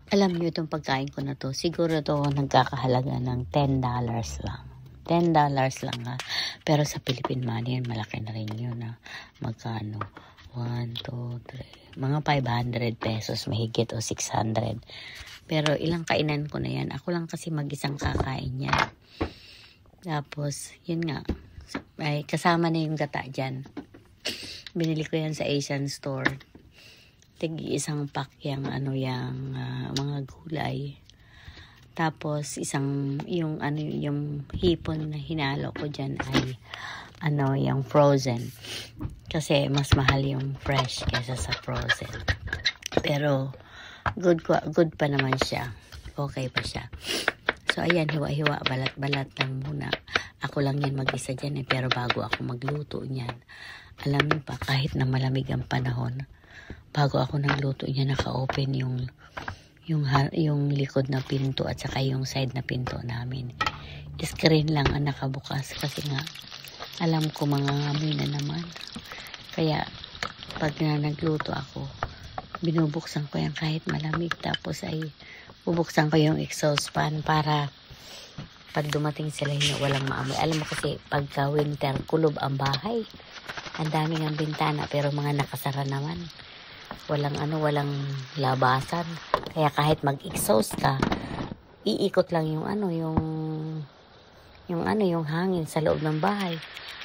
Alam niyo itong pagkain ko na 'to, siguro 'to nagkakahalaga ng $10 lang. $10 lang, pero sa Philippine money yan malaki na rin yun, Magkano? 1, 2, 3, mga ₱500 mahigit o 600. Pero ilang kainan ko na yan. Ako lang kasi mag-isang kakain yan. Tapos, yun nga, ay kasama na yung gata dyan. Binili ko yan sa Asian store. Tig-isang pack yung mga gulay. Tapos yung hipon na hinalo ko diyan ay yung frozen. Kasi mas mahal yung fresh kaysa sa frozen. Pero good pa naman siya. Okay pa siya. So ayan, hiwa-hiwa, balat-balat lang muna. Ako lang yan mag-isa dyan pero bago ako magluto niyan, alam niyo pa, kahit na malamig ang panahon, bago ako nagluto niya, naka-open yung likod na pinto at saka yung side na pinto namin. Screen lang ang nakabukas kasi nga alam ko mga amoy na naman. Kaya pag nagluto ako, binubuksan ko yan kahit malamig, tapos ay bubuksan ko yung exhaust fan para pag dumating sila walang maamoy. Alam mo kasi pagka winter, kulob ang bahay. Ang daming ang bintana pero mga nakasara naman. Walang labasan. Kaya kahit mag-exhaust ka, iikot lang yung hangin sa loob ng bahay.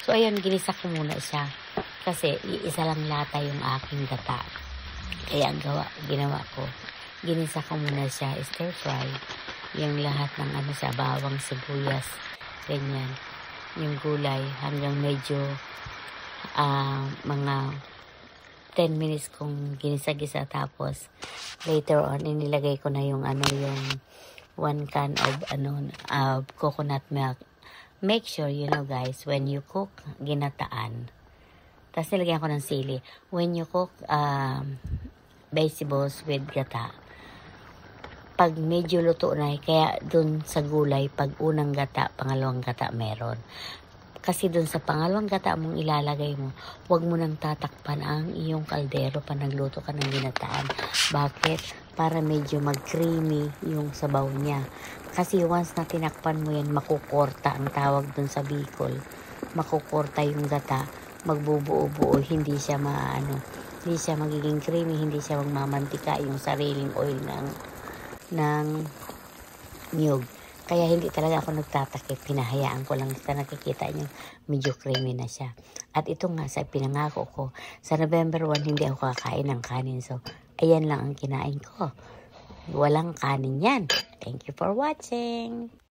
So ayan, ginisa ko muna siya. Kasi iisa lang lata yung aking gata. Kaya ginawa ko, ginisa ko muna siya, stir fry. Yung lahat ng bawang, sibuyas, ganyan. Yung gulay hanggang medyo mga 10 minutes kong ginisa-gisa, tapos later on inilagay ko na yung 1 can of coconut milk. Make sure guys, when you cook ginataan, tapos nilagyan ko ng sili. When you cook vegetables with gata, pag medyo luto na, kaya dun sa gulay, pag unang gata, pangalawang gata meron. Kasi dun sa pangalawang gata mong ilalagay mo, huwag mo nang tatakpan ang iyong kaldero pa nagluto ka ng ginataan. Bakit? Para medyo mag-creamy yung sabaw niya. Kasi once na tinakpan mo yan, makukorta ang tawag dun sa Bicol. Makukorta yung gata, magbubuo-buo, hindi siya magiging creamy, hindi siya magmamantika yung sariling oil ng niyog. Kaya hindi talaga ako nagtatakip, pinahayaan ko lang. Sa nakikita nyo, medyo creamy na siya. At ito nga, sa pinangako ko, sa November 1, hindi ako kakain ng kanin. So, ayan lang ang kinain ko. Walang kanin yan. Thank you for watching.